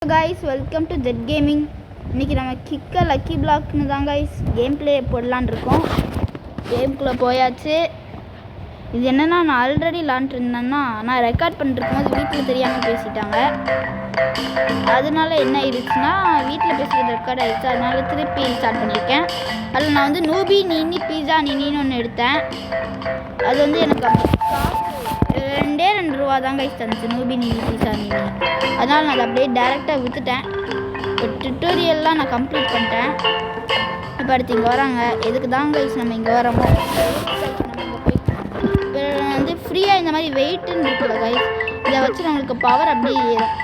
guys, welcome to Jet Gaming. இன்னைக்கு நம்ம கிக்க lucky பிளாக்னு தான் guys கேம் ப்ளே போடலான்னு இருக்கோம். கேம்குள்ளே போயாச்சு. இது என்னன்னா நான் ஆல்ரெடி விளாண்டுருந்தேன்னா நான் ரெக்கார்ட் பண்ணிருக்கும் போது வீட்டில் தெரியாமல் பேசிட்டாங்க. அதனால என்ன ஆயிடுச்சுன்னா வீட்டில் பேசுகிறது ரெக்கார்ட் ஆகிடுச்சு. அதனால திருப்பி ஸ்டார்ட் பண்ணியிருக்கேன். அதில் நான் வந்து நூபி நீனி பீஸா நீனின்னு ஒன்று எடுத்தேன். அது வந்து எனக்கு $2 தான் கைஸ் தந்துச்சு நூபி நீனி பீஸா நீனி. அதனால் நான் அதை அப்படியே டேரெக்டாக விற்றுட்டேன். இப்போ டுட்டோரியல்லாம் நான் கம்ப்ளீட் பண்ணிட்டேன். இப்போ அடுத்து இங்கே வராங்க. எதுக்கு தான் கைஸ் நம்ம இங்கே வரோமோ நம்ம இங்கே போய் இப்போ வந்து ஃப்ரீயாக இந்த மாதிரி வெயிட்டுன்னு இருக்குல்ல கைஸ், இதை வச்சு நம்மளுக்கு பவர் அப்படியே ஏறும்.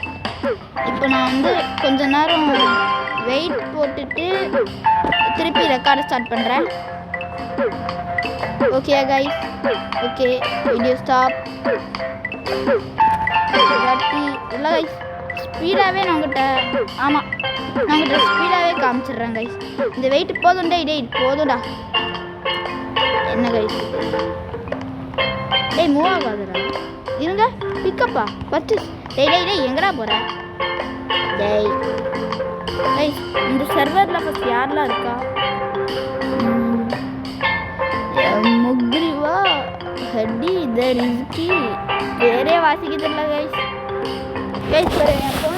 இப்போ நான் வந்து கொஞ்ச நேரம் வெயிட் போட்டுட்டு திருப்பி ரெக்கார்டை ஸ்டார்ட் பண்ணுறேன். Okay guys, okay video stop. இல்லை கைஸ் ஸ்பீடாகவே நான் உங்கள்கிட்ட ஆமாம் நான் உங்கள்கிட்ட ஸ்பீடாகவே காமிச்சிட்றேன் கைஸ். இந்த வெயிட் போதும்டா போதும்டா. என்ன கைஸ் மூவ் ஆகாதுடா, இருங்க பிக்கப்பா ஃபஸ்ட்டு. டேய் எங்கடா போகிற? டேய் கைஸ் இந்த சர்வரில் ஃபஸ்ட் யாரெலாம் இருக்கா? முக்ரிவா ஹட்டி த ரிஸ்கி வேறே வாசிக்கிறதில்ல கைஸ். கைஸ் என் ஃபோன்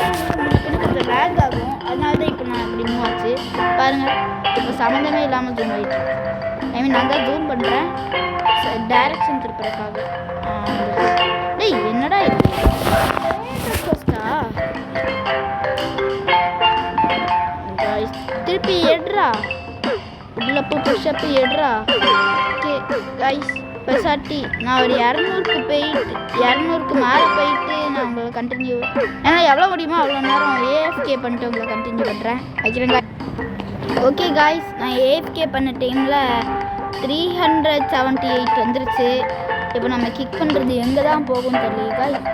கொஞ்சம் லேக் ஆகும், அதனால தான் இப்போ நான் அப்படி மூவ் ஆச்சு பாருங்கள். இப்போ சம்மந்தமே இல்லாமல் ஜூம் ஆகிட்டு. நான் தான் ஜூம் பண்ணுறேன் டைரக்ஷன் திருப்புறதுக்காக. டேய் என்னடா இது ஃபஸ்ட்டா? திருப்பி எடுறா உள்ளப்பு புஷ்அப்பு எடுறா. ஓகே கைஸ் பெசாட்டி நான் ஒரு 200க்கு மேலே போயிட்டு நான் உங்களை கண்டினியூ ஏன்னா எவ்வளோ முடியுமோ அவ்வளோ நேரம் ஏஎஃப்கே பண்ணிட்டு உங்களை கண்டினியூ பண்ணுறேன் வைக்கிறேங்க. ஓகே காய்ஸ் நான் ஏஎஃப்கே பண்ண டைமில் 378 வந்துருச்சு. இப்போ நம்ம கிக் பண்ணுறது எங்கே தான் போகும்னு தெரியல காய்ஸ்.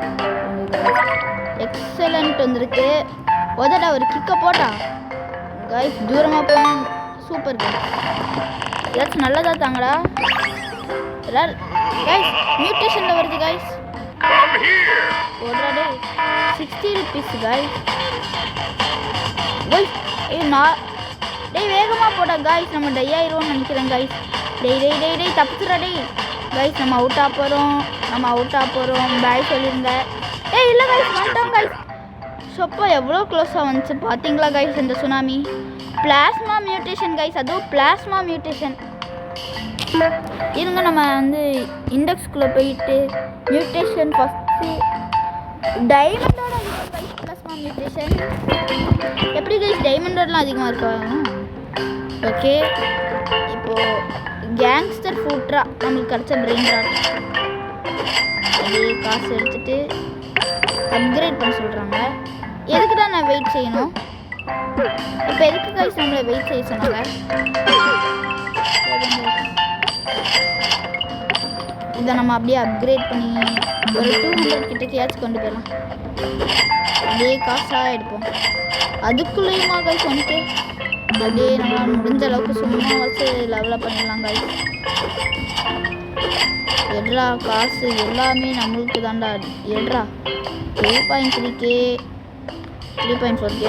எக்ஸலண்ட் வந்துருக்கு. உதடா ஒரு கிக்கை போட்டா காய்ஸ் தூரமாக போகணும். சூப்பர் காய்ஸ், ஏதாச்சும் நல்லதா தாங்கடா. கைஸ் மியூட்டேஷனில் வருது கைஸ். ஓடுறா டே 60 rupees கைஸ். டேய் வேகமாக போடா கைஸ், நம்ம டை ஆயிடுவோம்னு நினைக்கிறேன் கைஸ். டேய் தப்புச்சுடா டேய். கைஸ் நம்ம அவுட்டாக போகிறோம் பாய் சொல்லியிருங்க. டேய் இல்லை கைஸ் வந்துட்டோம் கைஸ். சொப்பா எவ்வளோ க்ளோஸாக வந்துச்சு பார்த்தீங்களா கைஸ் இந்த சுனாமி. பிளாஸ்மா மியூட்டேஷன் கைஸ், அதுவும் பிளாஸ்மா மியூட்டேஷன். இருங்க நம்ம வந்து இண்டெக்ஸ்குள்ளே போயிட்டு மியூட்டேஷன் ஃபஸ்ட்டு டைமண்டோட அதிகம் கைஸ். பிளாஸ்மா மியூட்டேஷன் எப்படி கைஸ் டைமண்டோடலாம் அதிகமாக இருக்கா? ஓகே இப்போது கேங்ஸ்டர் ஃபுட்ரா நம்மளுக்கு கிடச்ச பிரெயின் ராட் அப்படியே காசு எடுத்துகிட்டு அப்கிரேட் பண்ண சொல்கிறாங்க. எதுக்கு தான் நான் வெயிட் செய்யணும்? இப்போ எதுக்கு கைஸ் நம்மளை வெயிட் செய்ய சொன்னாங்க? இதை நம்ம அப்படியே அப்கிரேட் பண்ணி ஒரு 200 கிட்டக்கையாச்சும் கொண்டு போயிடலாம். அப்படியே காசாக எடுப்போம். அதுக்குள்ளேயுமா கைஸ் வந்துட்டு அப்படியே நம்ம முடிஞ்ச அளவுக்கு சும்மா வச்சு லெவலப் பண்ணிடலாம் கைஸ். எட்ரா காசு எல்லாமே நம்மளுக்கு தாண்டா. எட்ரா 3.3K 3.4K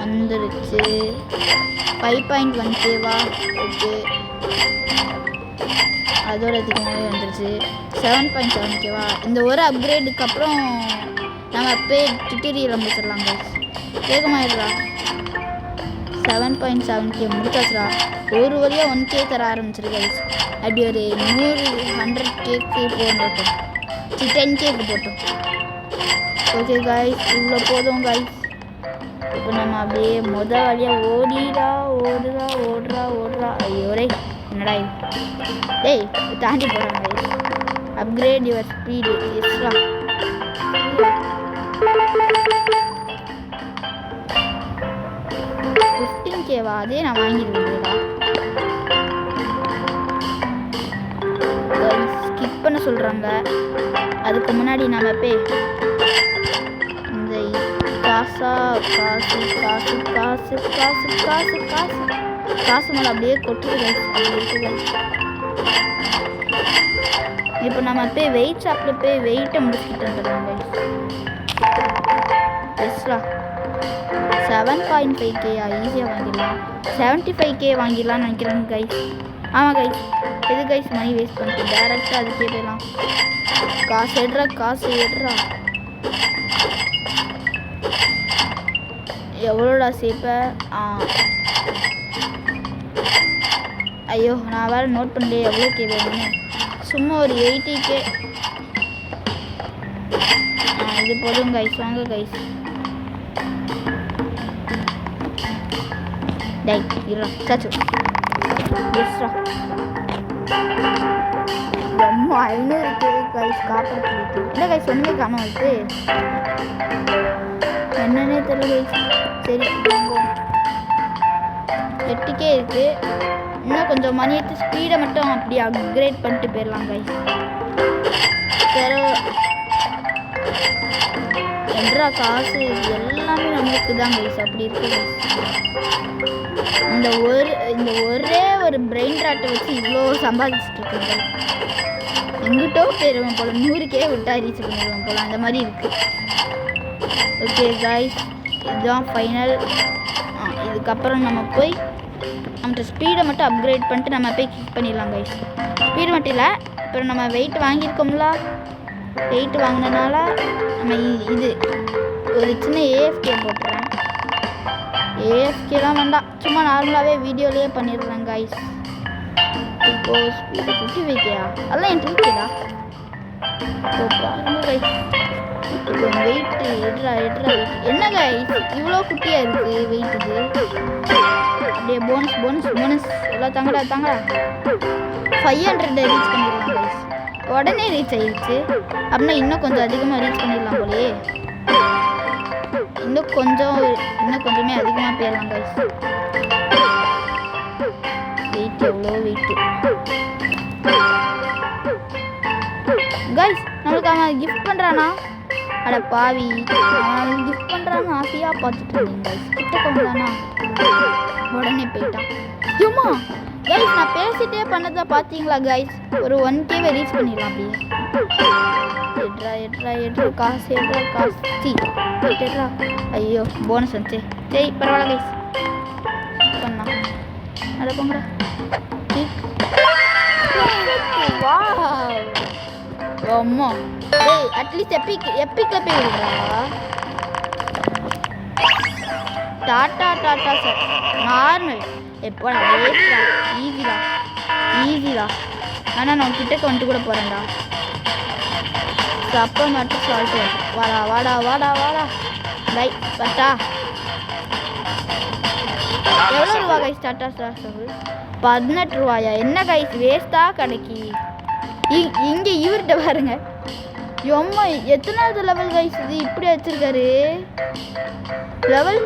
வந்துருச்சு. 5.1K ஓகே அதோட அதிகமாகவே வந்துருச்சு. 7.7K இந்த ஒரு அப்கிரேடுக்கு அப்புறம் நம்ம அப்பே டுட்டோரியல் முடிச்சிடலாம் கைஸ். வேகமாகிடுறா. 7.7K முடிச்சாச்சுடா. ஒரு வழியாக 1K தர ஆரம்பிச்சிரு கைஸ். அப்படி ஒரு 100Kக்கு போட்டோம் 10Kக்கு போட்டோம். ஓகே கைஸ் இவ்வளோ போதும் கைஸ். இப்போ நம்ம அப்படியே வழியாக ஓடுறா. ஐயோரே என்னடா இது? டேய் தாண்டி போகிறாங்க. Upgrade your speed Ezra. 15K அதே நான் வாங்கிடுவேன்டா. ஸ்கிப் பண்ண சொல்கிறாங்க. அதுக்கு முன்னாடி நம்ம போய் இந்த காசு மேலே அப்படியே கொட்டுது கைஸ். அப்படி இருக்கு கைஸ். இப்போ நம்ம போய் வெயிட் ஷாப்பில் போய் வெயிட்டை முடிச்சுக்கிட்டு வந்துடலாம் கைஸ். எஸ்ரா 7.5K ஈஸியாக வாங்கிடலாம். 75K வாங்கிடலாம்னு நினைக்கிறேன் கைஸ். ஆமாம் கைஸ், எது கைஸ் மணி வேஸ்ட் பண்ணிட்டு டேரெக்டாக அதுக்கே போயிடலாம். காசு எடுறா. எவ்வளோடா சேப்ப? ஐயோ நான் வேறு நோட் பண்ணலையே எவ்வளோ கே வேணும்னு. சும்மா ஒரு 80K. இது போதும் கைஸ், வாங்க கைஸ். டை இருடா சாச்சு எஸ்ரா. ரொம்ப 500K கைஸ் காப்பாற்றிட்டு இல்லை கைஸ். ஒன்றுமே காண வருது, என்னன்னே தெரியல கைஸ். சரி 8K இருக்குது. இன்னும் கொஞ்சம் மணி எடுத்து ஸ்பீடை மட்டும் அப்படி அப்கிரேட் பண்ணிட்டு போயிடலாம் கைஸ். என்றா காசு எல்லாமே நம்மளுக்கு தான் கைஸ். அப்படி இருக்கு கைஸ். இந்த ஒரே ஒரு பிரெயின் ராட்டை வச்சு இவ்வளோ சம்பாதிச்சுட்டு இருக்கேன் கைஸ். எங்கிட்டோ போயிடுவேன் போல், 100K விட்டா ரீச் பண்ணிடுவேன் போல், அந்த மாதிரி இருக்குது. ஓகே கைஸ், இதுதான் ஃபைனல். இதுக்கப்புறம் நம்ம போய் நம்ம ஸ்பீடை மட்டும் அப்கிரேட் பண்ணிட்டு நம்ம போய் கிளிக் பண்ணிடலாம் கைஸ். ஸ்பீடு மட்டும் இல்லை, அப்புறம் நம்ம வெயிட் வாங்கியிருக்கோம்ல, வெயிட் வாங்கினனால நம்ம இது ஒரு சின்ன AFK போட்டுறேன். AFKலாம் வேண்டாம், சும்மா நார்மலாகவே வீடியோலேயே பண்ணிடுறேன் கைஸ். இப்போ ஸ்பீடு 55K அதெல்லாம் என் ட்ரீக்கேடா. பாருங்க கைஸ், இப்போ வெயிட்டு எட்ரா வெயிட் என்ன கைஸ் இவ்வளோ குட்டியாக இருக்குது வெயிட்டுக்கு. அப்படியே போனஸ் எல்லாம் தாங்கடா 500 ரீச் பண்ணிடலாம் கைஸ். உடனே ரீச் ஆயிடுச்சு அப்படின்னா இன்னும் கொஞ்சம் அதிகமாக ரீச் பண்ணிடலாம் போலயே. இன்னும் கொஞ்சமே அதிகமாக போயிடலாம் கைஸ். வெயிட் எவ்வளோ வெயிட்டு கைஸ். நம்மளுக்கு அவன் கிஃப்ட் பண்ணுறானா? அட பாவி, அவன் கிஃப்ட் பண்ணுறான்னு ஆசையாக பார்த்துட்டு இருந்தேன் கைஸ். கிட்டக்க வந்தானா உடனே போயிட்டான். ஏம்மா கைஸ், நான் பேசிட்டே பண்ணதை பார்த்தீங்களா கைஸ்? ஒரு 1K ரீச் பண்ணிடலாம் அப்படியே. எட்ரா காசு எட்ரா. ஐயோ போனஸ் வந்துச்சு. சரி பரவாயில்ல கைஸ், பண்ணா அதை போங்கடா. அம்மா டேய், அட்லீஸ்ட் எப்பிக்கில் போய் விடுறா. டாட்டா சார் நார்மல் எப்போ ஈஸிடா. ஆனால் நான் கிட்டக்க வந்துட்டு கூட போகிறேன்டா. அப்போ மட்டும் சால்ட்டு வாடா பை பட்டா. எவ்வளோ ரூபா கைஸ் டாட்டா சார்? 18 ரூபாயா? என்ன கைஸ் வேஸ்ட்டாக கிடைக்கி. இங்கே இவர்கிட்ட பாருங்க. எம்மா எத்தனாவது லெவல் கைஸ் இது இப்படி வச்சிருக்காரு? லெவல்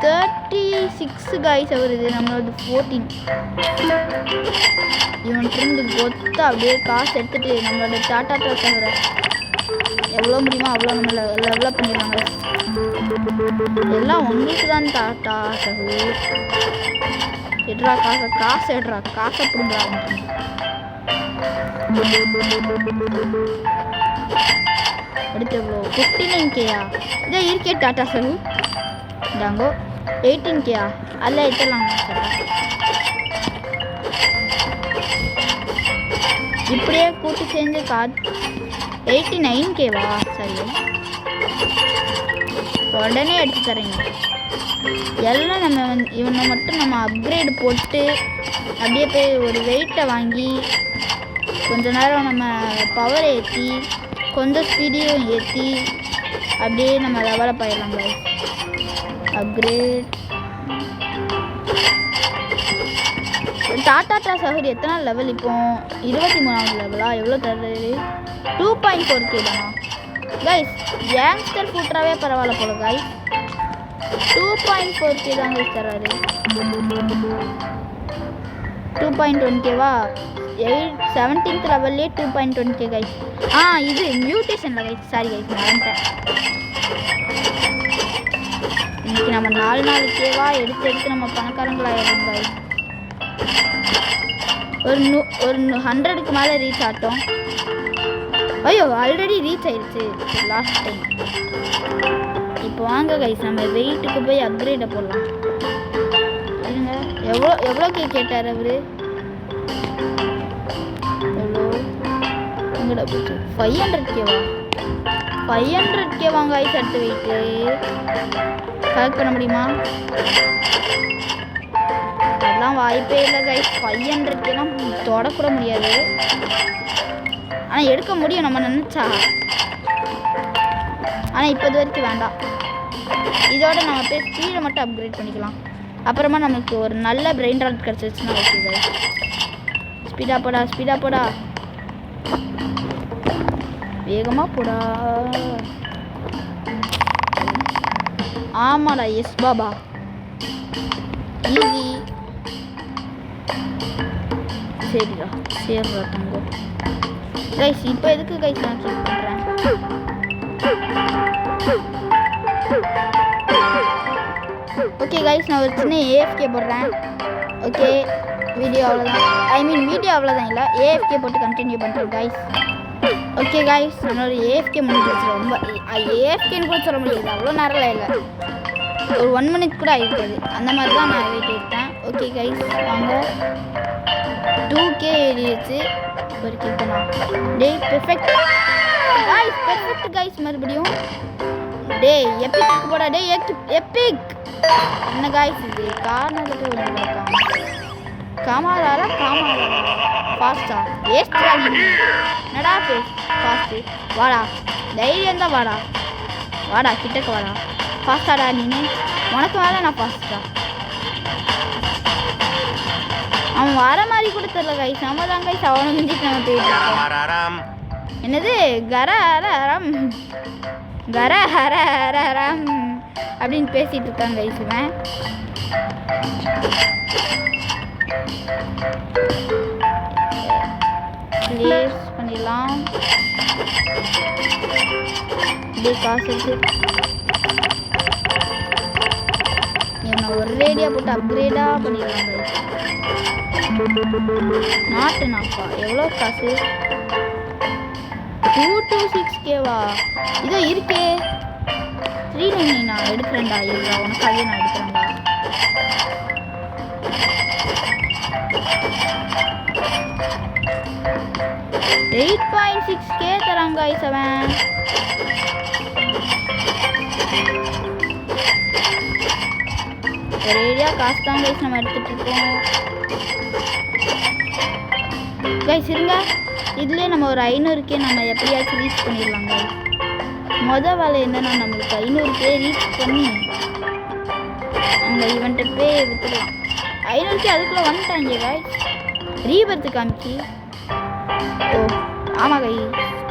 36 கைஸ் அவர். இது நம்மளோட 14. இவன்ட்டு கொத்த அப்படியே காசு எடுத்துட்டு நம்மளோட டாட்டா தவிர எவ்வளோ முடியுமோ அவ்வளோ நம்ம லெவலப் பண்ணிடுவாங்க. எல்லாம் உங்களுக்கு தான் டாட்டா சகு. எட்ரா காசை பிடுங்கா. அடுத்து எவ்வளோ? 15K இதை இருக்கே டாட்டா சகு. இந்தாங்கோ 18K அதில் எடுத்துடலாங்க சார். இப்படியே கூட்டி சேர்ந்து 89K சரி, உடனே எடுத்து தரேங்க. எல்லாம் நம்ம இவனை மட்டும் நம்ம அப்கிரேடு போட்டு அப்படியே போய் ஒரு வெயிட்டை வாங்கி கொஞ்ச நேரம் நம்ம பவரை ஏற்றி கொஞ்சம் ஸ்பீடையும் ஏற்றி அப்படியே நம்ம லெவலப் ஆயிடலாம் கைஸ். அப்கிரேட் டாட்டா சகோதரி எத்தனை லெவல்? இப்போ 23வது லெவலா? எவ்வளோ தருது? 2.4K தானா கைஸ்? கேங்ஸ்டர் ஃபுட்ராவே பரவாயில்ல போல கைஸ். 2.4K தான் கைஸ் தராரு. 2.1K 17th லெவல்லே 2.1K guys. இது மியூட்டேஷனில் கைஸ். சாரி கைஸ் மறந்துட்டேன். இன்னைக்கு நம்ம 4K எடுத்து நம்ம பணக்காரங்களாயிடும் கைஸ். ஒரு 100க்கு மேலே ரீச் ஆட்டோம். ஐயோ ஆல்ரெடி ரீச் ஆயிடுச்சு லாஸ்ட் டைம். இப்போ வாங்க கைஸ் நம்ம வெயிட்டுக்கு போய் அப்கிரேடை போடலாம். இருங்க, எவ்வளோக்கு கேட்டார் அவர்? எவ்வளோ உங்களோட 500Kவா? 500K வாங்க கைஸ். அடுத்து வெயிட்டு கலெக்ட் பண்ண முடியுமா? அதெல்லாம் வாய்ப்பே இல்லை கைஸ். 500Kலாம் தொடக்கூட முடியாது. ஆனால் எடுக்க முடியும் நம்ம நினச்சா. ஆனால் இப்போ இது வரைக்கும் வேண்டாம். இதோட நம்ம போய் ஸ்பீடை மட்டும் அப்கிரேட் பண்ணிக்கலாம். அப்புறமா நமக்கு ஒரு நல்ல பிரெயின் ராட் கிடச்சிச்சுன்னா ஓகே கைஸ். ஸ்பீடாக போடா, ஸ்பீடாக போடா, வேகமாக போடா. ஆமாடா, எஸ் பாபா, ஈஸி. சரிடா, சரிடா தங்கோ. கைஸ் இப்போ எதுக்கு கைஸ் நான் கிளிக் பண்ணுறேன்? ஓகே கைஸ், நான் ஒரு சின்ன ஏஎஃப்கே போடுறேன். ஓகே, வீடியோ அவ்வளோதான். வீடியோ அவ்வளோதான் இல்லை, ஏஎஃப்கே போட்டு கண்டினியூ பண்ணுறேன் கைஸ். ஓகே கைஸ், நம்மளோட ஏஎஃப்கே முடிஞ்சிச்சு. ரொம்ப ஏஎஃப்கேன்னு கூட சொல்ல முடியாது, அவ்வளோ நேரம் இல்லை. ஒரு 1 minute கூட ஆகிருக்காது. அந்த மாதிரி தான் நான் வெயிட் எடுத்தேன். ஓகே கைஸ் வாங்க, 2K ஏறிடுச்சு. ஒரு கேட்கலாம். டே பெர்ஃபெக்ட் கைஸ், பெர்ஃபெக்ட் கைஸ். மறுபடியும் டே எப்பிக் போடா. டே எப்பிக் என்ன கைஸ் இது? கார்னருக்கு வந்துருக்கான். காமாரா ஃபாஸ்டா வேஸ்டா? என்னடா ஃபாஸ்ட்டு? வாடா, தைரியம் தான் வாடா, வாடா கிட்டக்க வாடா. ஃபாஸ்டாடா நீனு? உனக்கு மேலே நான் ஃபாஸ்ட்டா? அவன் வர மாதிரி கூட தெரியல கைஸ். நம்ம தான் கைஸ் அவனை மிஞ்சிட்டு நம்ம போயிட்டு. என்னது கரஹரம் கரஹரம் அப்படின்னு பேசிட்டு இருக்காங்க கைஸ். இவன் ப்ளேஸ் பண்ணிடலாம். இப்படி காசு இருக்கு. இவனை ஒரு ரேடியாக போட்டு அப்கிரேடாக பண்ணிடலாம் கைஸ். நாட்டுனாப்பா எவ்வளோ காசு? 226Kவா? இதோ இருக்கே 399. நான் எடுக்கிறேன்டா. இல்லை உனக்காகவே நான் எடுக்கிறேன்டா. $8.6K தராங்க கைஸ் அவன். ஒரு ஏரியா காசு தான் கைஸ் நம்ம எடுத்துகிட்டு இருக்கோம் கைஸ். இருங்க, இதுலேயே நம்ம ஒரு 500K நம்ம எப்படியாச்சும் ரீச் பண்ணிடலாங்க. வேலை என்னன்னா நம்மளுக்கு 500K ரீச் பண்ணி அந்த ஈவெண்ட்டை போய் விற்றுக்கலாம். 500K அதுக்குள்ளே வந்துட்டாங்க கைஸ். ரீபர்த்து காமிச்சு. ஓ ஆமாம் கை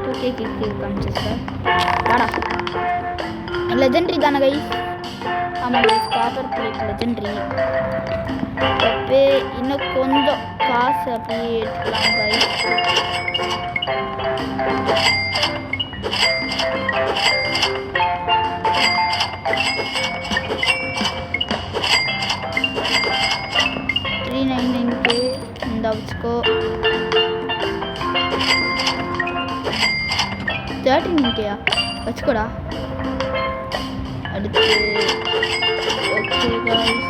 2K காமிச்சு சார். வாடா, லெஜெண்ட்ரி தானே கைஸ்? ஆமாம் கைஸ், காப்பர் பிளேட் லெஜெண்ட்ரி. அப்போ இன்னும் கொஞ்சம் காசு அப்படியே எடுத்துக்கலாம் கைஸ். $399K இந்த வச்சுக்கோ. 13K வச்சுக்கோடா. அடுத்து ஓகே கைஸ்,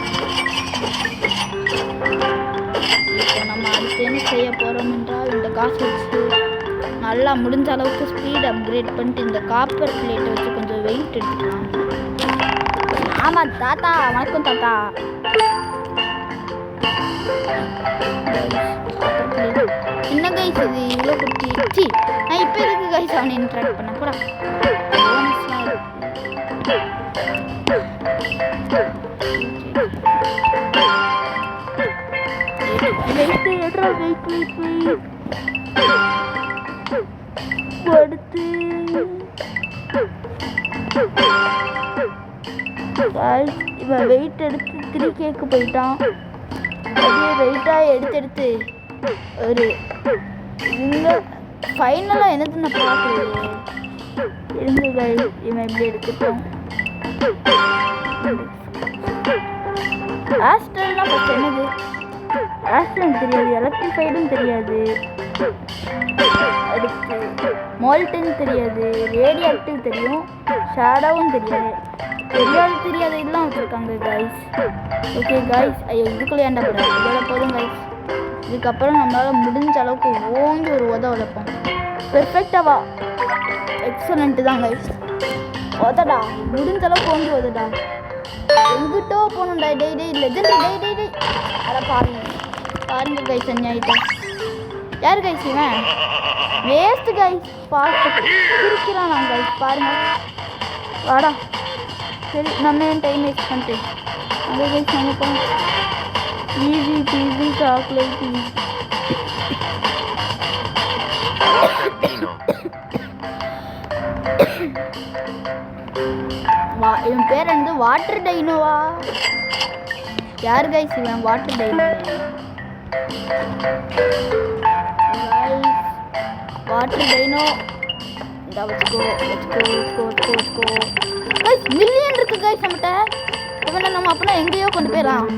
இப்போ நம்ம அடுத்து என்ன செய்ய போகிறோம் என்றால் இந்த காசு வச்சு நல்லா முடிஞ்ச அளவுக்கு ஸ்பீட் அப்கிரேட் பண்ணிட்டு இந்த காப்பர் பிளேட்டை வச்சு கொஞ்சம் வெயிட் எடுத்துக்கலாம். ஆமாம் தாத்தா, வணக்கம் தாத்தா. என்ன கைஸ் இது இவ்வளோ குட்டி? நான் இப்போ எதுக்கு கைஸ் அவனை இன்ட்ராக்ட் பண்ண போடா. அடுத்து இவன் வெயிட் எடுத்து 3Kக்கு போயிட்டான். அப்படியே வெயிட்டாக எடுத்து ஒரு இங்கே ஃபைனலாக என்னது நான் பார்க்குறது. இருங்க இவன் எப்படி எடுத்துட்டோம். ஆஸ்ட்ரல்னால் ஃபஸ்ட் என்னது? ஆஸ்ட்ரல் தெரியாது, எலக்ட்ரிஃபைடும் தெரியாது, அடுத்து மோல்டன் தெரியாது, ரேடியாக்டிவ் தெரியும், ஷேடோவும் தெரியாது. தெரியாத இதெல்லாம் வச்சுருக்காங்க கைஸ். ஓகே கைஸ், ஐயோ இதுக்குள்ளே ஏண்டா போடுறேன், இதோட போதும் கைஸ். இதுக்கப்புறம் நம்மளால் முடிஞ்ச அளவுக்கு ஓங்கி ஒரு உத உழைப்போம். பெர்ஃபெக்டாவா எக்ஸலண்ட்டு தான் கைஸ். உதடா முடிஞ்ச அளவுக்கு ஓங்கி உதடா. எங்கிட்டோ போகணும்டா. டெய் லெஜெண்ட் டெய் அதை பாருங்க கைஸ். அநியாயிட்டா யார் கைஸ் இவன்? Waste guys. பார்த்து இருக்கிறான் நான் கைஸ். பாருங்க வாடா. சரி நம்ம ஏன் டைம் வேஸ்ட் பண்ணிட்டு அதை கைஸ் நம்ம போகணும். Easy peasy chocolate easy. இவன் பேர் வந்து வாட்டர் டைனோவா? யார் கைஸ் இவன்? Water dino water dino. வச்சுக்கோ கைஸ். மில்லியன் இருக்கு கைஸ் நம்மகிட்ட. இவனை நம்ம அப்படின்னா எங்கேயோ கொண்டு போயிடலாம்.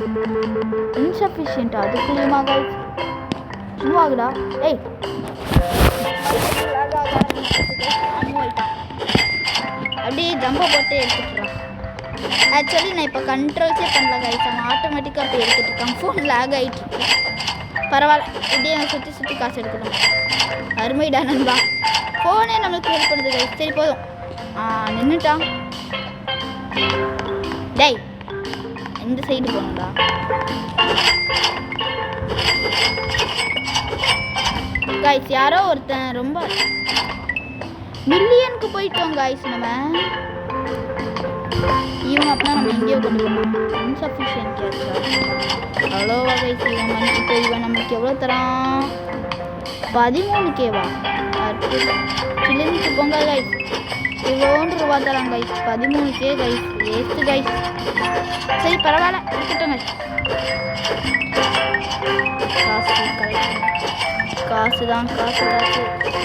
இன்சஃபிஷியன்ட்டா அதுக்குள்ளேயுமா கைஸ்? சும்மாகுடா. ஏய் அப்படியே ஜம்பை போட்டு எடுத்துட்டுறான். ஆக்சுவலி நான் இப்போ கண்ட்ரோல்ஸே பண்ணல கைஸ். அவன் ஆட்டோமேட்டிக்காக அப்படி எடுத்துகிட்டு இருக்கான். ஃபோன் லேக் ஆகிட்டு இருக்கு. பரவாயில்ல, இப்படியே சுற்றி காசு எடுக்கணும். அருமைடா நண்பா. ஃபோனே நம்மளுக்கு ஹெல்ப் பண்ணுது கைஸ். சரி போதும். நின்றுட்டான். டேய் இந்த சைடு போகணும்டா. கைஸ் யாரோ ஒருத்தன் ரொம்ப மில்லியனுக்கு போயிட்டோம் கைஸ். நம்ம இவன் அப்படின்னா நம்ம எங்கேயோ கொண்டு போகணும். இன்சஃபிஷியன்ட் கேட்சா அவ்வளோவா கைஸ்? இவன் மன்னிச்சு இவன் நம்மளுக்கு எவ்வளோ தரான்? 13K-வா? கிளினிக்கு போங்க கைஸ். இவ்வளோன்று ரூபா தரான் guys. 13K guys. Waste guys. சரி பரவாயில்ல இருக்கட்டும் கைஸ். காசு தான்.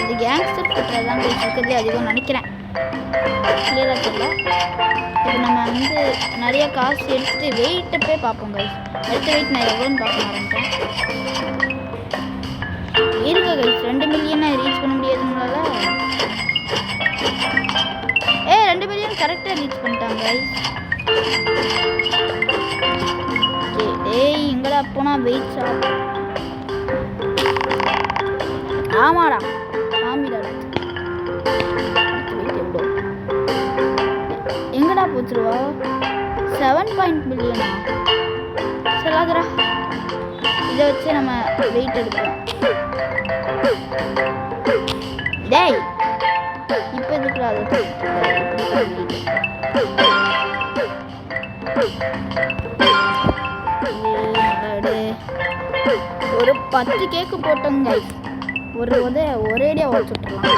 இந்த கேங்ஸ்டர் கட்டுறது தான் கைஸ் இருக்கிறதுலே அதிகம் நினைக்கிறேன். கிளியராக தெரியல. இப்போ நம்ம வந்து நிறைய காசு எடுத்துகிட்டு வெயிட்டை போய் பார்ப்போம் கைஸ். அடுத்த வெயிட் நான் எவ்வளோன்னு பார்க்க ஆரம்பிட்டேன். இருக்க கைஸ் 2 மில்லியனை ரீச் பண்ண முடியாது நம்மளால. 2 மில்லியன் கரெக்டாக ரீச் பண்ணிட்டாங்க கைஸ். எங்கடா போனால் வெயிட் ஆமாடா சாமிடா. எங்கடா போச்சுருவா? 7 மில்லியனா? சொல்லாதரா. இதை வச்சு நம்ம வெயிட் எடுப்போம். டேய் இப்போ எதுக்குடா அது? ஒரு 10 கேக்கு போட்டோங்க கைஸ். ஒரேடியாக உடச்சுட்ருலாம்.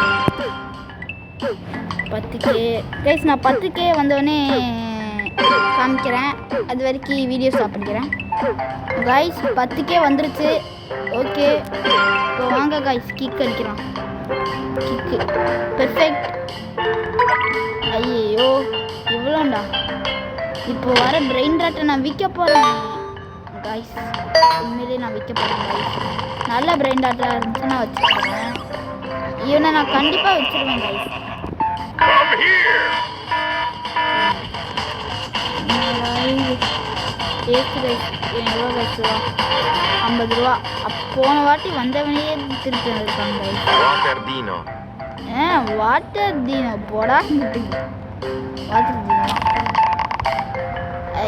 10K guys. நான் 10K வந்தோடனே காமிக்கிறேன். அது வரைக்கும் வீடியோ ஸ்டாப் பண்ணிக்கிறேன் கைஸ். 10K வந்துருச்சு. ஓகே இப்போ வாங்க கைஸ் கிக் அடிக்கிறான். Kick perfect. ஐயோ இவ்வளோண்டா. இப்போ வர பிரெயின் ராட்டை நான் விற்க போகிறேன் கைஸ். உண்மையிலே நான் விற்க போகிறேன் கைஸ். நல்ல பிரெயின் ராட்டாக இருந்துச்சு நான் வச்சுருக்கேன். இவனை நான் கண்டிப்பாக வச்சுருவேன் கைஸ். Taste guys. எவ்வளோ கைஸ் ரூபா? 50 ரூபா. போன வாட்டி வந்தவனையே திருப்பி வந்திருக்காங்க கைஸ். வாட்டர் தீனோ போடா. வாட்டர் தீனோ.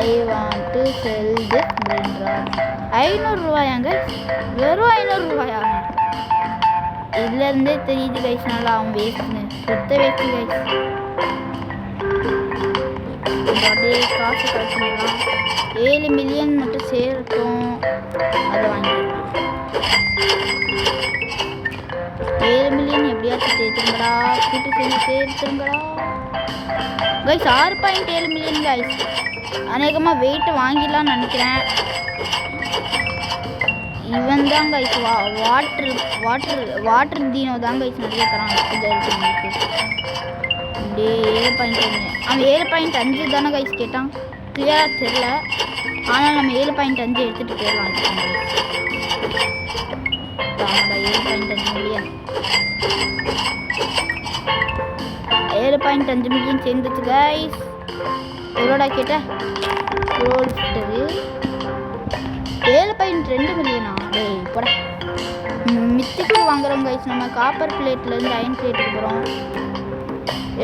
I want to sell this brain rot. 500 ரூபாயாங்க? வெறும் 500 ரூபாயா? இதுலேருந்தே தெரியுது கைஸ் நல்லா அவன் வேஸ்ட்டுன்னு. சுத்த வேஸ்ட்டு கைஸ். அப்படியே காசு கழிச்சுக்கலாம். 7 மில்லியன் மட்டும் சேர்த்தோம். அதை வாங்கிடலாம். 7 மில்லியன் எப்படியாச்சும் சேர்த்துருங்கடா. கூட்டு சேர்த்துருங்கடா கைஸ். 6.7 million guys. அநேகமாக வெயிட்டு வாங்கிடலான்னு நினைக்கிறேன். இவன் தான் கைஸ் வாட்டர் தீனோ தான் கைஸ் நிறைய தரான். இதை இருக்கு உங்களுக்கு. அப்படியே 7.5. அவன் 7.5 தானே கைஸ் கேட்டான். கிளியராக தெரில. ஆனால் நம்ம 7.5 எடுத்துகிட்டு போயிடலாம். ஆமாடா 7.5 மில்லியன். 7.5 மில்லியன் சேர்ந்துச்சு கைஸ். எவ்வளோடா கேட்ட? ரோல் விட்டது 7.2 மில்லியனா? டேய் போட. மித்திக்கு வாங்குறோம் கைஸ். நம்ம காப்பர் பிளேட்லேருந்து அயன் பிளேட்டுக்கு போகிறோம்.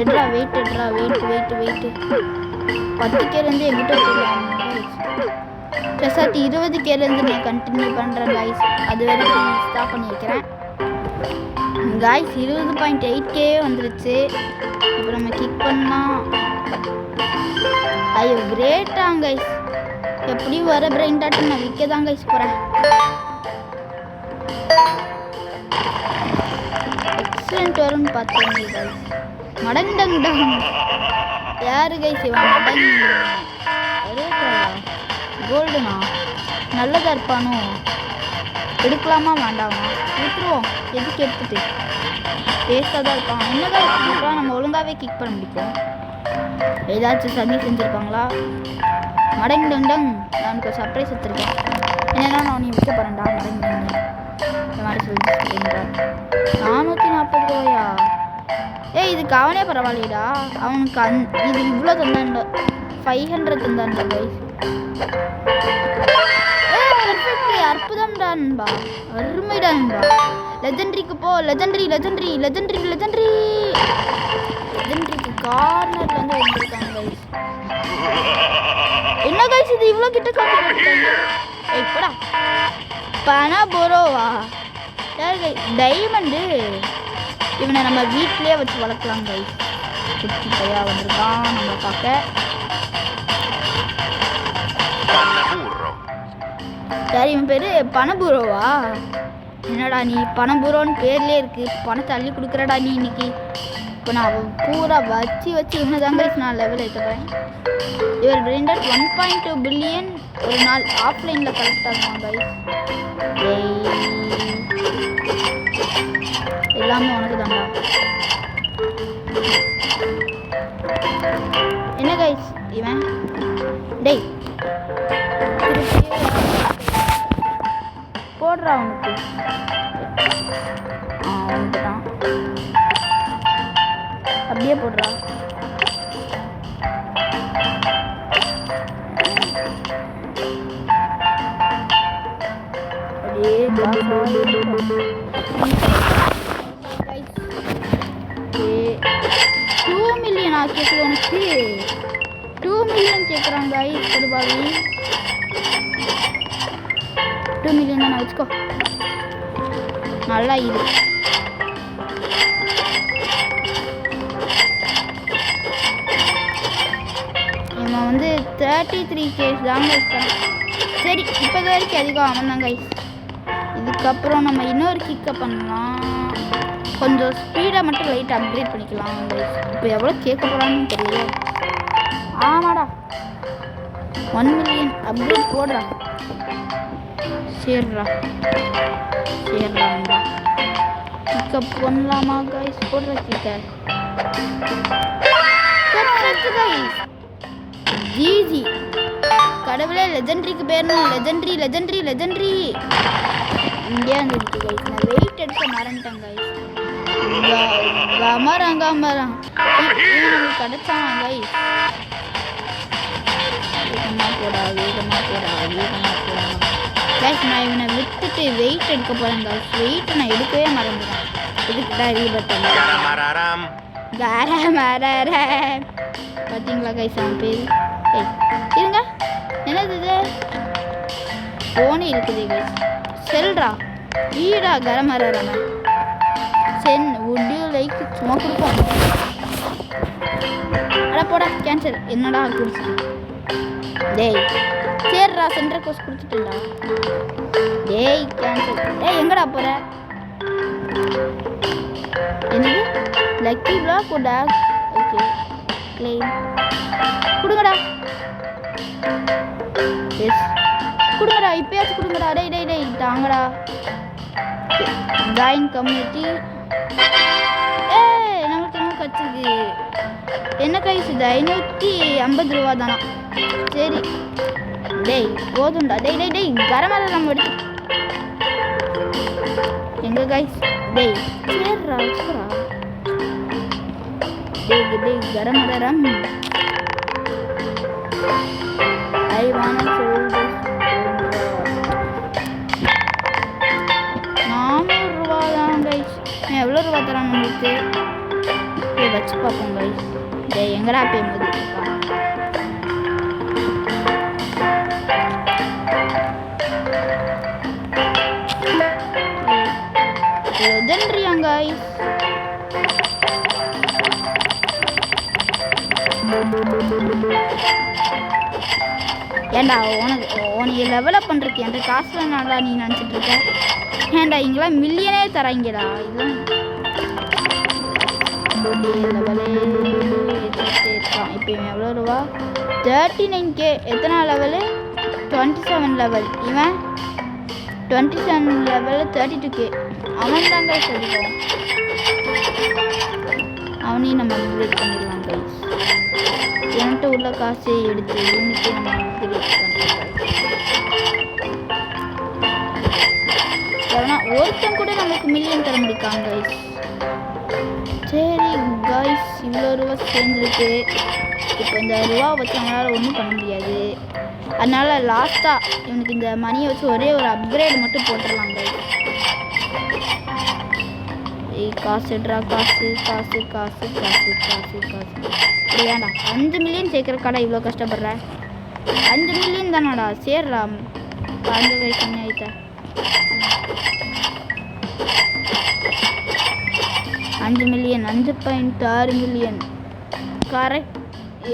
எட்ரா வெயிட் 10Kலேருந்து எங்கிட்ட வச்சுக்கலாம். ஸ்பெஷாலிட்டி 20Kலேருந்து நான் கண்டினியூ பண்ணுறேன் கைஸ். அது வரைக்கும் ஸ்டாப் பண்ணி வைக்கிறேன் கைஸ். 20.8K வந்துருச்சு. இப்போ நம்ம கிக் பண்ணால் ஐயோ கிரேட்டாங்க கைஸ். எப்படி வர பிரெயின் டாட்டை நான் விற்க தான் கைஸ் போகிறேன். எக்ஸலண்ட் வரும்னு பார்த்தேன் கைஸ். மடங்டங்டாங் யாரு கைஸ் இவன்? மடங் கோல்டுனா நல்லதாக இருப்பானோ? எடுக்கலாமா வேண்டாமா? விட்டுருவோம். எதுக்கு எடுத்துட்டு வேஸ்ட்டாக தான் இருப்பான். என்னதான் இருப்பான்? நம்ம ஒழுங்காகவே கிக் பண்ண முடியும். ஏதாச்சும் சதி செஞ்சுருப்பாங்களா? மடங் டங் டங் நான் உனக்கு ஒரு சர்ப்ரைஸ் எடுத்துருக்கேன். என்னென்னா நான் நீ விற்க போகிறேன்டா. மடங் டங் இந்த மாதிரி சொல்லிட்டு 440 ரூபாயா? ஏய் இதுக்கு அவனே பரவாயில்லைடா. அவனுக்கு இது இவ்வளோ தந்தான்டா. 500 தந்தான்டா கைஸ். பெர்ஃபெக்ட்லி அற்புதம்டா நண்பா. அருமைடா நண்பா. லெஜெண்டரிக்கு போ. லெஜெண்டரிக்கு கார்னர்ல வந்து வந்திருக்காங்க கைஸ். என்ன கைஸ் இது இவ்வளோ கிட்ட காமிட்டாங்க? ஏய் போடா. பனபுரோவா? யார் கைஸ்? டைமண்டு. இவனை நம்ம வீட்டிலே வச்சு வளர்க்கலாம் கைஸ். குட்டி பையா வந்திருக்கான் நம்ம பார்க்க. சரி இவன் பேர் பனபுரோவா? என்னடா நீ பனபுரோன்னு பேர்லேயே இருக்கு. பணத்தை அள்ளி கொடுக்குறடா நீ இன்னைக்கு. இப்போ நான் பூரா வச்சு இவனை தான் கைஸ் நான் லெவல் ஏற்றுப்பேன். இவர் பிரெண்டர் 1.2 பில்லியன் ஒரு நாள் ஆஃப்லைனில் கலெக்ட் ஆகுவான் கைஸ். எல்லாமே உனக்கு தான்டா. என்ன கைஸ் இவன்? டேய் போடுறா அவனுக்கு. அவனுக்கு தான் அப்படியே போடுறா. அப்படியே 2 மில்லியன் ஆக்கிட்டு உனக்கு 2 மில்லியன் கேட்குறாங்க கைஸ். கொடுபாவி 2 மில்லியன் தானே வச்சுக்கோ. நல்லா இது இவன் வந்து 33K தாங்க இருக்கான். சரி இப்போ வரைக்கும் அதிகம் அவன் தான் கைஸ். இதுக்கப்புறம் நம்ம இன்னொரு கிக்கை பண்ணலாம். கொஞ்சம் ஸ்பீடாக மட்டும் லைட்டாக அப்கிரேட் பண்ணிக்கலாம் கைஸ். இப்போ எவ்வளோ கேட்க போகிறான்னு தெரியல. ஆமாடா 1 மில்லியன் அப்கிரேட் போடுறான். சரிடா கிக்கப் பண்ணலாமா கைஸ்? போடுற கிக்க பெர்ஃபெக்ட் கைஸ். ஜிஜி கடவுளே. லெஜெண்டரிக்கு பேரணும். லெஜெண்டரி இங்கே வந்துருக்கு கைஸ். நான் வெயிட் எடுக்க மறந்துட்டேன் கைஸ். கமரம் இவன் நமக்கு கிடைச்சானா கைஸ்? வேகமாக போடா கைஸ். நான் இவனை விட்டுட்டு வெயிட் எடுக்க போகிறேன் கைஸ். வெயிட்டை நான் எடுக்கவே மறந்துடுறேன். இதுக்கிட்ட ரீபட்டன் பார்த்தீங்களா கைஸ் அவன் பேர்? ஏய் இருங்க என்னது இது? ஃபோனே இருக்குது கைஸ். செல்றா ஈடா கரமரமா சென் would you like சும்மா கொடுப்போம். அட போடா கேன்சல். என்னடா குடிச்சு? டேய் சரிடா சென்டர் கோர்ஸ் கொடுத்துட்டேன்டா. டேய் கேன்சல். டேய் எங்கடா போகிற? என்னது லக்கி பிளாக் உடா? ஓகே கிளைம் கொடுங்கடா. எஸ் கொடுங்கடா. இப்போயாச்சும் கொடுங்கடா. டேய் தாங்கடா. Join community. நம்மளுக்கு என்ன கற்றுக்கு? என்ன கைஸ் இது? 550 ரூபா தானா? சரி டேய் போதும்டா. டேய் கரமரம் நம்ம எடுத்து எங்க கைஸ்? டேய் சரிடா வச்சுக்கிறா. டேய் கரமரம் I wanna sell this. 400 ரூபா தான் கைஸ். எவ்வளோ ரூபா தரான் நம்மளுக்கு? வச்சு பார்ப்போம் கைஸ். எங்கடா போய் மதிக்கா? லெஜெண்டரியா கைஸ்? ஏண்டா உனக்கு லெவலப் பண்ணுறதுக்கு என்கிட்ட காசு வேணாடா நீ நினச்சிட்டு இருக்க? ஏண்டா இங்கெல்லாம் மில்லியனே தராங்கடா. இதெல்லாம் லெவலே இருக்கான். இப்போ இவன் எவ்வளோ ரூபா? 39K. எத்தனை லெவலு? 27 லெவல். இவன் 27 லெவலு 32K. அவன் தாங்க சொல்லிடுவான். அவனையும் நம்ம அப்கிரேட் பண்ணிடலாம் கைஸ். என்கிட்ட உள்ள காசை எடுத்து யூனிட்டே நம்ம அப்கிரேட் பண்ணிடலாம். ஏன்னா ஒருத்தன் கூட நமக்கு மில்லியன் தர முடிக்காங்க கைஸ். சரி கைஸ், இவ்வளோ ரூபா சேர்ந்துருக்கு. இப்போ இந்த ரூபா வச்சு நம்மளால் ஒன்றும் பண்ண முடியாது. அதனால் லாஸ்ட்டாக இவனுக்கு இந்த மணியை வச்சு ஒரே ஒரு அப்கிரேட் மட்டும் போட்டுடலாம் கைஸ். காசு எடுறா, காசு காசு காசு காசு காசு காசு. ஏன்டா 5 மில்லியன் சேர்க்குற கடை இவ்வளோ கஷ்டப்படுற? 5 மில்லியன் தானாடா, சேர்றா. அந்த கைஸ் என்ன ஆயிட்ட? 5 million, 5.6 million, correct.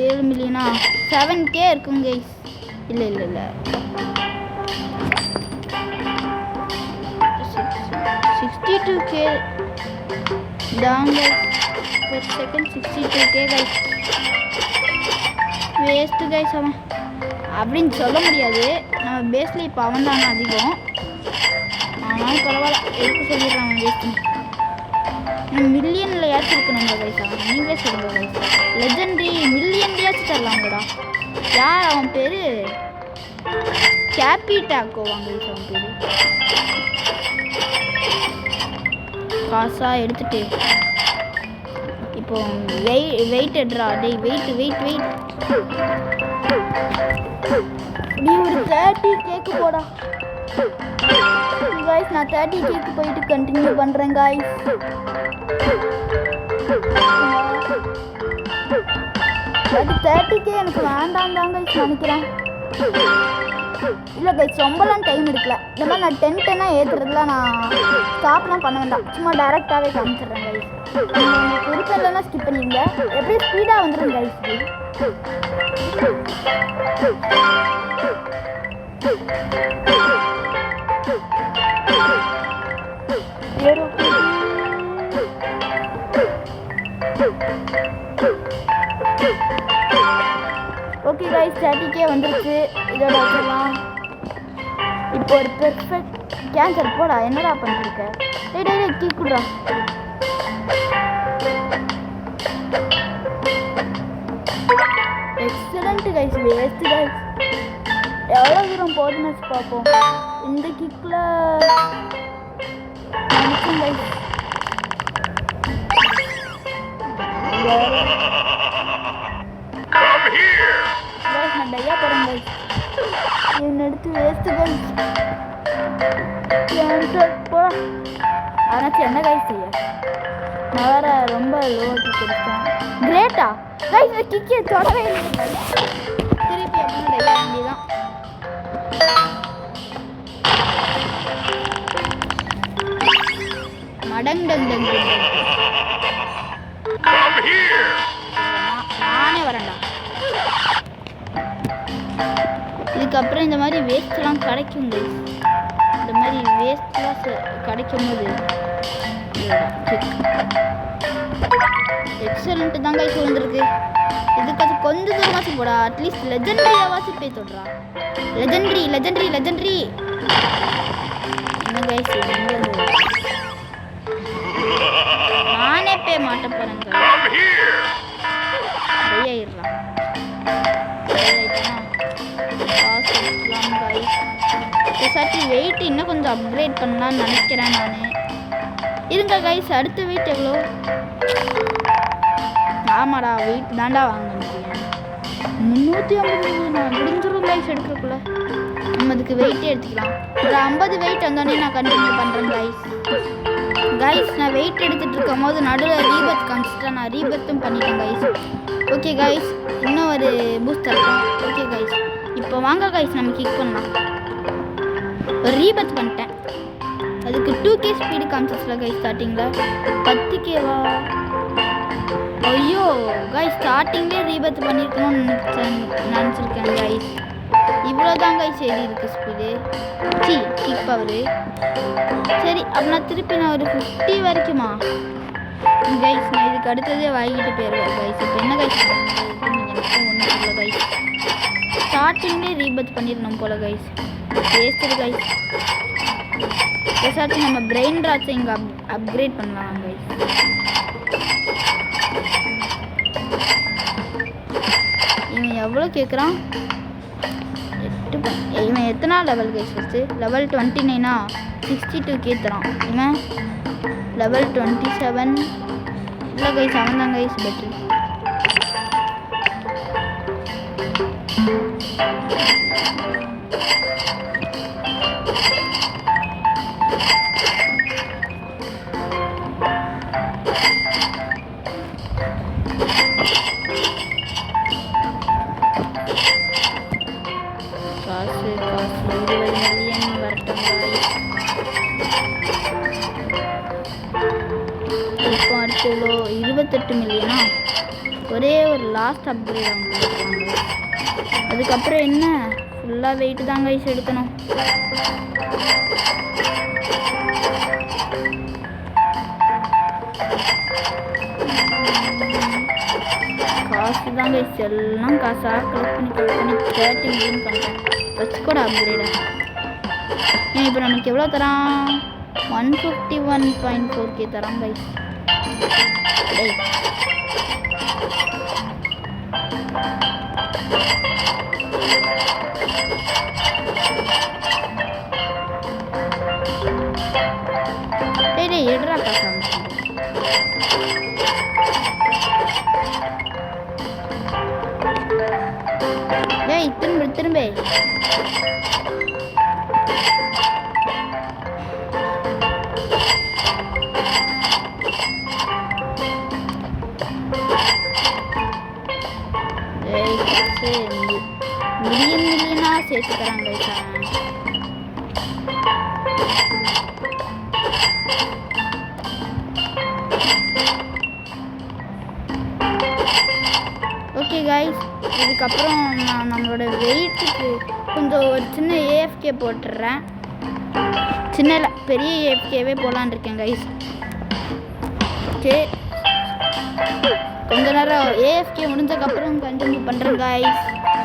7 millionaire? 7K இருக்கும் கைஸ். இல்லை இல்லை இல்லை, 62K தாங்க per second. 62K guys. Waste guys அவன் அப்படின்னு சொல்ல முடியாது. நம்ம பேஸில் இப்போ அவன் தானே அதிகம். ஆனாலும் பரவாயில்ல, எதுக்கு சொல்லிடுறான் அவன் வேஸ்ட்டு. மில்லியனில் ஏதாச்சும் இருக்கணுங்க கைஸ். அவன் நீங்களே சொல்லுங்க கைஸ். லெஜெண்டரி மில்லியன்லையாச்சும் தரலாங்கடா. யார் அவன் பேர்? கேபிடாக்கோ வாங்க கைஸ் அவன் பேர். காசாக எடுத்துட்டு இப்போ வெயிட் எடுறா. டேய் வெயிட் நீ ஒரு 30 கேக்கு போடா கைஸ். நான் 30 கேக்கு போயிட்டு கண்டினியூ பண்ணுறேன் கைஸ். 30K எனக்கு வேண்டாம் தான் கைஸ் நினைக்கிறேன். இல்லை கைஸ், ரொம்பலாம் டைம் எடுக்கல. இந்த மாதிரி நான் 10 ஏற்றுறதுலாம் நான் ஸ்டாப்லாம் பண்ண வேண்டாம். சும்மா டேரெக்டாகவே காமிச்சிடுறேன் கைஸ். உங்களுக்கு விருப்பம் இல்லைன்னா ஸ்கிப் பண்ணிடுங்க. எப்படியும் ஸ்பீடாக வந்துடும் கைஸ். ஓகே கைஸ், 30K வந்துருச்சு. இதோட வச்சிடலாம். இப்போ ஒரு பெர்ஃபெக்ட் கேன்சல் போடா. என்னடா பண்ணிருக்க? டேய் கீக்குடா. Excellent guys. Waste guys. எவ்வளோ தூரம் போதுன்னு வச்சு பார்ப்போம். இந்த கிக்கில் நினைக்கும் கைஸ். நான் டையா போகிறேன் கைஸ். இவன் எடுத்து வேஸ்ட்டு கைஸ். போடா. ஆனாச்சும் என்ன கைஸ் செய்ய? நான் வேற ரொம்ப லோவாக்கி கொடுத்தேன். கிரேட்டா கைஸ், இந்த கிக்கே தொடவே இல்லை. திருப்பி அப்படின்னு டையா வேண்டியதான். மடங்டங் நானே வரேன்டா. இதுக்கப்புறம் இந்த மாதிரி வேஸ்ட்லாம் கிடைக்கும் கைஸ். இந்த மாதிரி வேஸ்ட்லாம் கிடைக்கும் போது எக்ஸலண்ட்டு தான் கைஸ் வந்துருக்கு. இதுக்காச்சும் கொஞ்சம் தூரமாச்சும் போடா. அட்லீஸ்ட் லெஜெண்டரியாவாச்சும் போய் தொடுறா. லெஜெண்டரி என்ன கைஸ்? நானே போய் மாட்ட போறேங்க. சட்டி வெயிட் இன்னும் கொஞ்சம் அப்கிரேட் பண்ணலான்னு நினைக்கிறேன் நான். இருங்க கைஸ், அடுத்த வெயிட் எவ்வளோ? ஆமாடா, வெயிட் தாண்டா வாங்க முடியும். 350 நான் முடிஞ்சிடும் கைஸ் எடுக்கிறக்குள்ள. நம்ம அதுக்கு வெயிட்டே எடுத்துக்கலாம். ஒரு 50 வெயிட் வந்தோடனே நான் கண்டினியூ பண்ணுறேன் கைஸ். நான் வெயிட் எடுத்துகிட்டு இருக்கும் போது நடுவில் ரீபர்த் காமிச்சிட்டேன். நான் ரீபர்த்தும் பண்ணிட்டேன் கைஸ். ஓகே கைஸ், இன்னும் ஒரு பூஸ்ட் தரலாம். ஓகே கைஸ், இப்போ வாங்க கைஸ் நம்ம கிக் பண்ணலாம். ஒரு ரீபர்த் பண்ணிட்டேன். அதுக்கு 2K ஸ்பீடு காமிச்சிச்சுல கைஸ் ஸ்டார்டிங்கில். 10Kவா? ஐயோ கைஸ், ஸ்டார்டிங்லேயே ரீபர்த் பண்ணியிருக்கணும்னு நினச்சிருக்கேன் கைஸ். இவ்வளோ தான் கைஸ் ஏறி இருக்கு ஸ்பீடு. Kick power. சரி அப்படின்னா திருப்பி நான் ஒரு 50 வரைக்குமா கைஸ்? நான் இதுக்கு அடுத்ததே வாங்கிட்டு போயிடுவேன் கைஸ். இப்போ என்ன கைஸ் எனக்கும் ஒன்றும் இல்லை கைஸ். ஸ்டார்டிங்லேயே ரீபர்த் பண்ணிடணும் போல கைஸ். Waste guys. பேசாச்சும் நம்ம பிரெயின் ராட்ஸை இங்கே அப்கிரேட் பண்ணலாம் கைஸ். இவன் எவ்வளோ கேட்குறான்? இவன் எத்தனை level guys? First level 29 62K தரான். இவன் லெவல் 27. இல்லை கைஸ், அவன் தான் கைஸ் பெட்ரு. காசு 20 மில்லியன் வரட்டும் கைஸ். இப்போ அடுத்ததோ 28 மில்லியனா? ஒரே ஒரு லாஸ்ட் அப்கிரேட் அவங்க கொடுக்குறாங்க. அதுக்கப்புறம் என்ன? ஃபுல்லாக வெயிட்டு தான் கைஸ் எடுக்கணும். காசு தான் கைஸ், எல்லாம் காசாக கலெக்ட் பண்ணி 30 மில்லியன் பண்ணுறேன். வச்சுக்கூட அப்கிரேடா. ஏன் இப்போ நமக்கு எவ்வளோ தரான்? 151.4K தரான் கைஸ். டேய் எடுறா காசு. டேய் திரும்ப மில்லியனா சேர்த்து தராங்க. ஓகே கைஸ், இதுக்கப்புறம் நான் நம்மளோட வெயிட்டுக்கு கொஞ்சம் ஒரு சின்ன ஏஎஃப்கே போட்டுடுறேன். சின்ன பெரிய ஏஎஃப்கேவே போகலான் இருக்கேன் கைஸ். ஓகே, கொஞ்ச நேரம் ஏஎஃப்கே முடிஞ்சதுக்கப்புறம் கண்டினியூ பண்ணுறேன் கைஸ்.